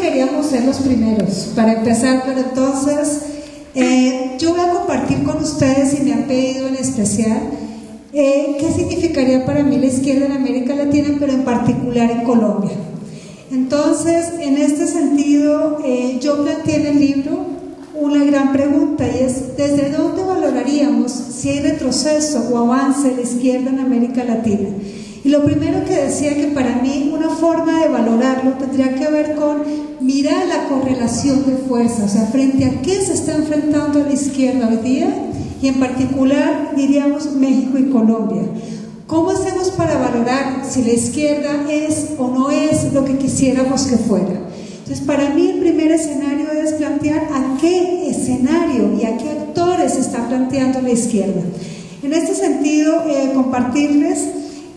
queríamos ser los primeros para empezar, pero entonces yo voy a compartir con ustedes, y me han pedido en especial, qué significaría para mí la izquierda en América Latina, pero en particular en Colombia. Entonces, en este sentido, yo planteé en el libro una gran pregunta, y es: ¿desde dónde valoraríamos si hay retroceso o avance de la izquierda en América Latina? Y lo primero que decía, que para mí una forma de valorarlo tendría que ver con mirar la correlación de fuerzas, o sea, frente a qué se está enfrentando la izquierda hoy día, y en particular diríamos México y Colombia. ¿Cómo hacemos para valorar si la izquierda es o no es lo que quisiéramos que fuera? Entonces, para mí el primer escenario es plantear a qué escenario y a qué actores se está planteando la izquierda. En este sentido, compartirles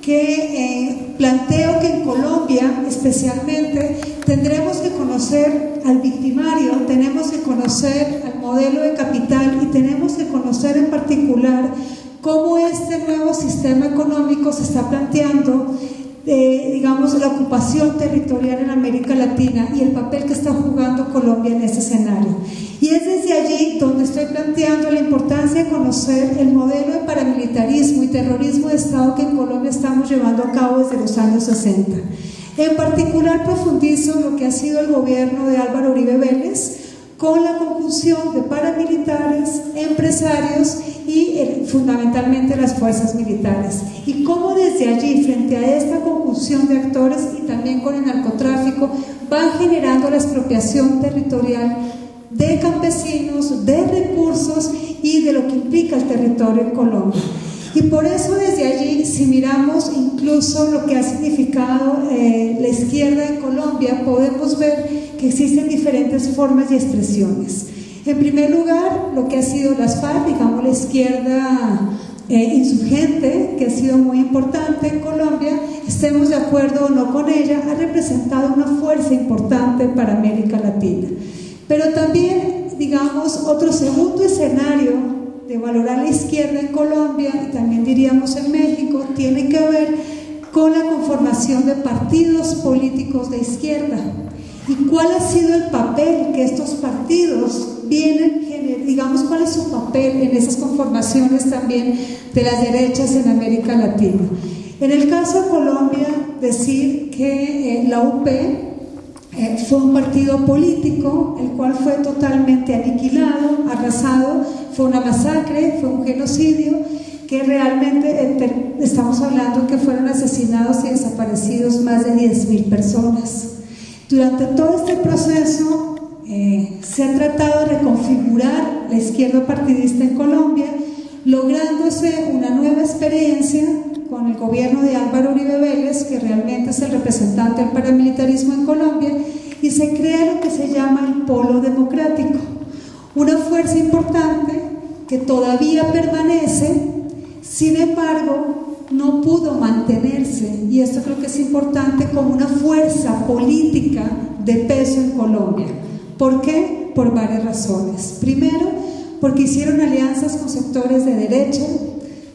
que planteo que en Colombia especialmente tendremos que conocer al victimario, tenemos que conocer al modelo de capital, y tenemos que conocer en particular cómo este nuevo sistema económico se está planteando, digamos, la ocupación territorial en América Latina y el papel que está jugando Colombia en ese escenario. Y es desde allí donde estoy planteando la importancia de conocer el modelo de paramilitarismo y terrorismo de Estado que en Colombia estamos llevando a cabo desde los años 60. En particular profundizo lo que ha sido el gobierno de Álvaro Uribe Vélez, con la conjunción de paramilitares, empresarios y fundamentalmente las fuerzas militares, y cómo desde allí, frente a esta conjunción de actores y también con el narcotráfico, van generando la expropiación territorial de campesinos, de recursos y de lo que implica el territorio en Colombia. Y por eso desde allí, si miramos incluso lo que ha significado la izquierda en Colombia, podemos ver que existen diferentes formas y expresiones. En primer lugar, lo que ha sido las FARC, digamos la izquierda insurgente, que ha sido muy importante en Colombia, estemos de acuerdo o no con ella, ha representado una fuerza importante para América Latina. Pero también, digamos, otro segundo escenario de valorar la izquierda en Colombia, y también diríamos en México, tiene que ver con la conformación de partidos políticos de izquierda. ¿Y cuál ha sido el papel que estos partidos vienen, digamos, cuál es su papel en esas conformaciones también de las derechas en América Latina? En el caso de Colombia, decir que la UP fue un partido político, el cual fue totalmente aniquilado, arrasado, fue una masacre, fue un genocidio, que realmente estamos hablando que fueron asesinados y desaparecidos más de 10.000 personas. Durante todo este proceso se ha tratado de reconfigurar la izquierda partidista en Colombia, lográndose una nueva experiencia con el gobierno de Álvaro Uribe Vélez, que realmente es el representante del paramilitarismo en Colombia, y se crea lo que se llama el Polo Democrático, una fuerza importante que todavía permanece, sin embargo no pudo mantenerse, y esto creo que es importante, como una fuerza política de peso en Colombia. ¿Por qué? Por varias razones. Primero, porque hicieron alianzas con sectores de derecha.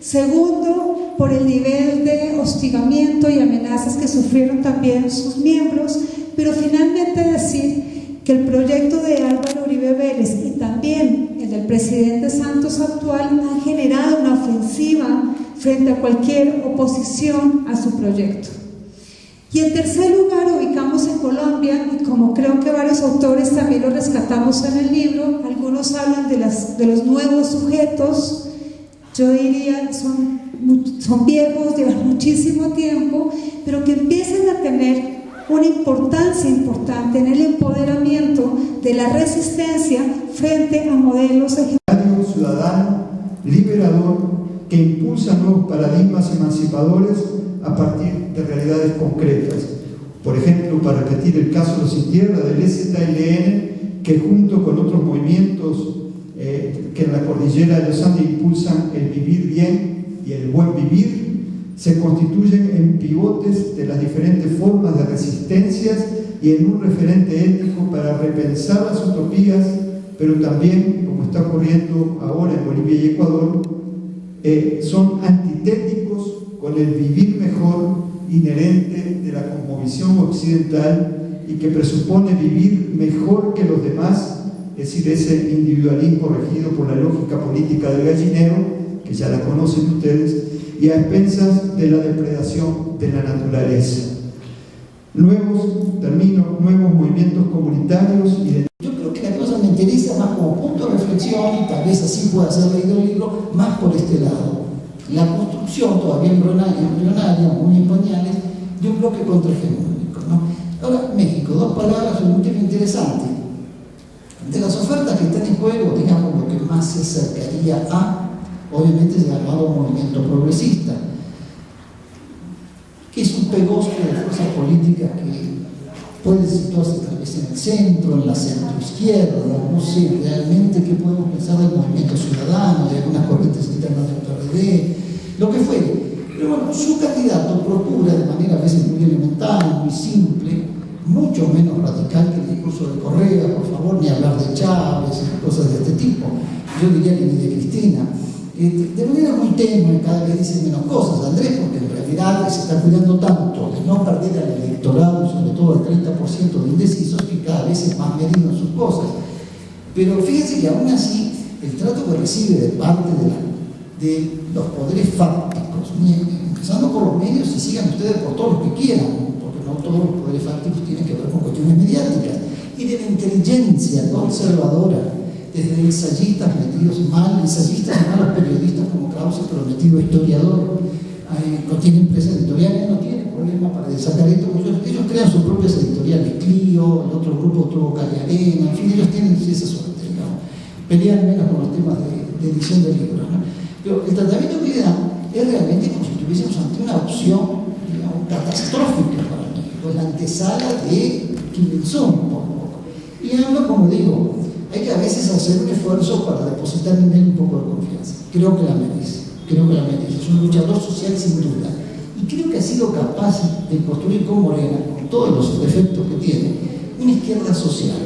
Segundo, por el nivel de hostigamiento y amenazas que sufrieron también sus miembros. Pero finalmente decir que el proyecto de Álvaro Uribe Vélez y también el del presidente Santos actual han generado una ofensiva frente a cualquier oposición a su proyecto. Y en tercer lugar, ubicamos en Colombia, y como creo que varios autores también lo rescatamos en el libro, algunos hablan de los nuevos sujetos, yo diría que son viejos, llevan muchísimo tiempo, pero que empiezan a tener una importancia importante en el empoderamiento de la resistencia frente a modelos ciudadano, liberador, que impulsa nuevos paradigmas emancipadores a partir de realidades concretas. Por ejemplo, para repetir el caso de Los Sin Tierra, del EZLN, que junto con otros movimientos que en la cordillera de los Andes impulsan el vivir bien y el buen vivir, se constituyen en pivotes de las diferentes formas de resistencias y en un referente ético para repensar las utopías, pero también, como está ocurriendo ahora en Bolivia y Ecuador, son antitéticos con el vivir mejor inherente de la cosmovisión occidental y que presupone vivir mejor que los demás, es decir, ese individualismo regido por la lógica política del gallinero, que ya la conocen ustedes, y a expensas de la depredación de la naturaleza. Nuevos movimientos comunitarios y de... Yo creo que la cosa me interesa más como punto de reflexión, y tal vez así pueda ser leído el libro, más por este lado. La construcción, todavía embrionaria, muy en pañales, de un bloque contrahegemónico, ¿no? Ahora, México, dos palabras sobre un tema interesante. De las ofertas que están en juego, digamos, lo que más se acercaría a, obviamente, es el llamado movimiento progresista, que es un pegostre de fuerza política que puede situarse tal vez en el centro, en la centroizquierda, no sé realmente qué podemos pensar del movimiento ciudadano, de algunas corrientes internas del PRD, lo que fuere. Pero bueno, su candidato procura, de manera a veces muy elemental, muy simple, mucho menos radical que el discurso de Correa, por favor, ni hablar de Chávez y cosas de este tipo, yo diría que ni de Cristina, de manera muy tenue, cada vez dicen menos cosas, Andrés, porque en realidad se está cuidando tanto de no perder al electorado, sobre todo al 30% de indecisos, que cada vez es más medido en sus cosas. Pero fíjense que aún así, el trato que recibe de parte de los poderes fácticos, empezando por los medios, y sigan ustedes por todos los que quieran, porque no todos los poderes fácticos tienen que ver con cuestiones mediáticas, y de la inteligencia conservadora, desde ensayistas metidos mal, ensayistas y malos periodistas como Krause, pero metido historiador, no tiene empresas editoriales, no tiene problema para sacar esto, ellos crean sus propias editoriales, Clio, el otro grupo tuvo Caliarena, en fin, ellos tienen esa suerte, digamos, pelean menos con los temas de edición de libros, ¿no? Pero el tratamiento que le dan es realmente como si estuviésemos ante una opción, digamos, catastrófica para México, es la antesala de Kim Il-sung, y hablo, como digo, hay que a veces hacer un esfuerzo para depositar en él un poco de confianza. Creo que la merece. Es un luchador social sin duda. Y creo que ha sido capaz de construir con Morena, con todos los defectos que tiene, una izquierda social.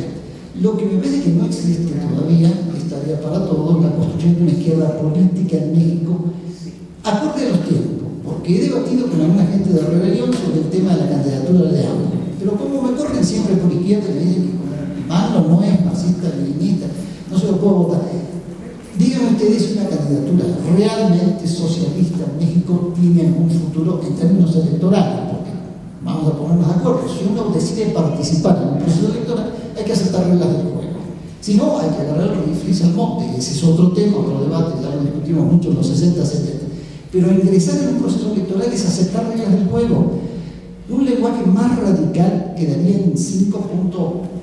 Lo que me parece que no existe todavía, es tarea para todos, la construcción de una izquierda política en México, acorde a los tiempos. Porque he debatido con alguna gente de Rebelión sobre el tema de la candidatura de AMLO. Pero como me corren siempre por izquierda y me dicen que Mano no es marxista, leninista, no se lo puedo votar. Díganme ustedes, una candidatura realmente socialista en México tiene algún futuro en términos electorales, porque vamos a ponernos de acuerdo, si uno decide participar en un proceso electoral, hay que aceptar reglas del juego. Si no, hay que agarrar el rifle y al monte, ese es otro tema, otro debate, ya lo discutimos mucho en los 60, 70. Pero ingresar en un proceso electoral es aceptar reglas del juego. Un lenguaje más radical quedaría en 5 puntos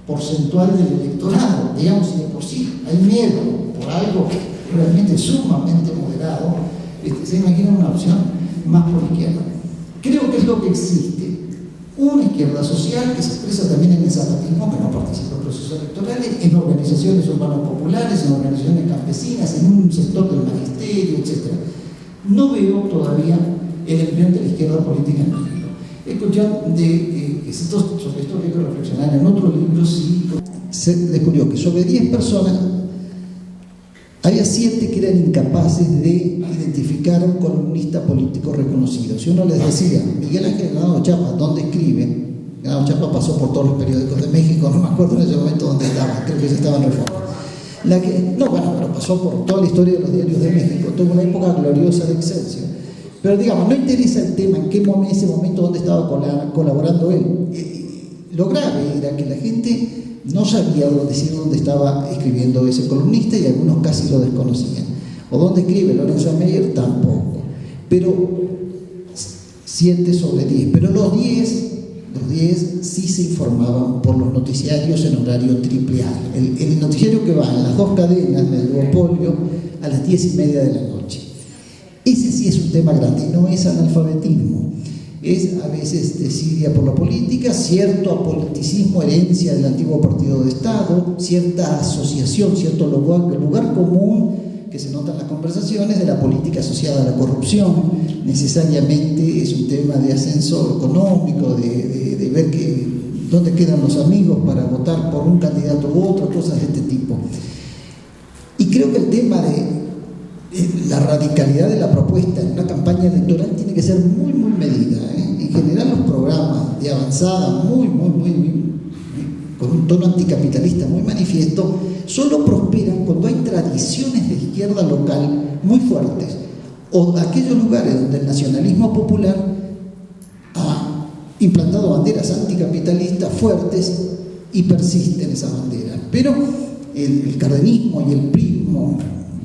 porcentual del electorado, digamos, si de por sí hay miedo por algo que realmente es sumamente moderado, se imagina una opción más por izquierda. Creo que es lo que existe, una izquierda social que se expresa también en el zapatismo, que no participa en procesos electorales, en organizaciones urbanos populares, en organizaciones campesinas, en un sector del magisterio, etc. No veo todavía el embrión de la izquierda política en México. He escuchado sobre esto que hay que reflexionar en otro libro, sí. Se descubrió que sobre 10 personas había 7 que eran incapaces de identificar a un columnista político reconocido. Si uno les decía, Miguel Ángel Granados Chapa, ¿dónde escribe? Granados Chapa pasó por todos los periódicos de México, no me acuerdo en ese momento dónde estaba, creo que se estaba en Reforma. Pero pasó por toda la historia de los diarios de México, tuvo una época gloriosa de Excelsior. Pero digamos, no interesa el tema, en ese momento donde estaba colaborando él. Lo grave era que la gente no sabía decir dónde estaba escribiendo ese columnista y algunos casi lo desconocían. O dónde escribe Lorenzo Meyer, tampoco. Pero 7 sobre 10. Pero los 10 sí se informaban por los noticiarios en horario triple A. El noticiario que va en las 2 cadenas del duopolio a las 10:30 de la noche. Ese sí es un tema grande, no es analfabetismo, es a veces desidia por la política, cierto apoliticismo, herencia del antiguo partido de Estado, cierta asociación, cierto lugar común que se nota en las conversaciones de la política asociada a la corrupción. Necesariamente es un tema de ascenso económico, de ver dónde quedan los amigos para votar por un candidato u otro, cosas de este tipo. Y creo que el tema de la radicalidad de la propuesta en una campaña electoral tiene que ser muy, muy medida, ¿eh? En general los programas de avanzada muy un tono anticapitalista muy manifiesto, solo prosperan cuando hay tradiciones de izquierda local muy fuertes, o aquellos lugares donde el nacionalismo popular ha implantado banderas anticapitalistas fuertes y persisten esas banderas. Pero el cardenismo y el prismo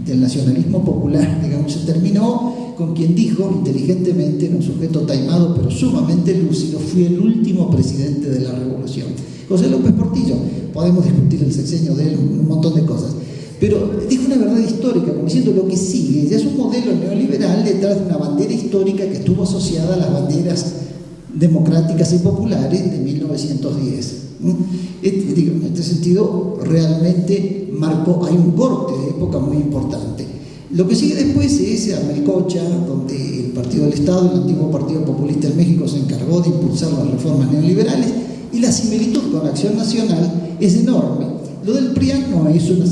del nacionalismo popular, digamos, se terminó con quien dijo inteligentemente, en un sujeto taimado pero sumamente lúcido: fui el último presidente de la revolución. José López Portillo, podemos discutir el sexenio de él, un montón de cosas, pero dijo una verdad histórica, como diciendo: lo que sigue ya es un modelo neoliberal detrás de una bandera histórica que estuvo asociada a las banderas democráticas y populares de 1910. En este sentido, realmente hay un corte de época muy importante. Lo que sigue después es a Melcocha, donde el Partido del Estado, el antiguo Partido Populista en México, se encargó de impulsar las reformas neoliberales, y la similitud con la Acción Nacional es enorme. Lo del PRIAN no es una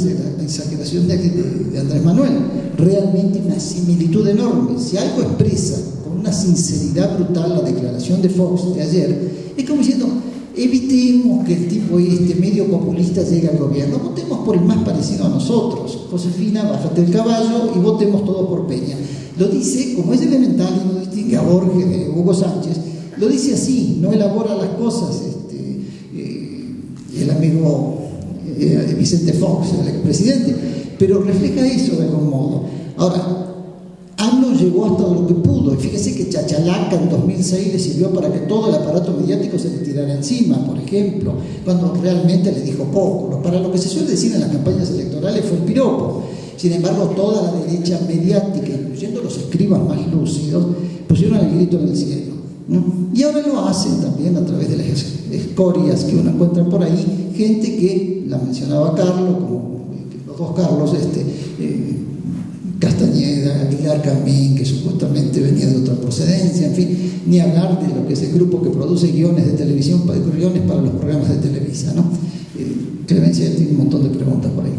exageración de Andrés Manuel, realmente una similitud enorme. Si algo expresa con una sinceridad brutal la declaración de Fox de ayer, es como diciendo: evitemos que el tipo medio populista llegue al gobierno, votemos por el más parecido a nosotros. Josefina, bájate del caballo y votemos todo por Peña. Lo dice, como es elemental y no distingue a Borges de Hugo Sánchez, lo dice así, no elabora las cosas. El amigo Vicente Fox, el expresidente, pero refleja eso de algún modo. Ahora, AMLO llegó hasta lo que pudo, y fíjese que Chachalaca en 2006 le sirvió para que todo el aparato mediático se le tirara encima, por ejemplo, cuando realmente le dijo poco. Para lo que se suele decir en las campañas electorales fue el piropo. Sin embargo, toda la derecha mediática, incluyendo los escribas más lúcidos, pusieron el grito en el cielo, ¿no? Y ahora lo hacen también a través de las escorias que uno encuentra por ahí, gente que la mencionaba Carlos, como los dos Carlos, Castañeda, Aguilar Camín, que supuestamente venía de otra procedencia, en fin, ni hablar de lo que es el grupo que produce guiones de televisión, guiones para los programas de Televisa, ¿no? Clemencia tiene un montón de preguntas por ahí.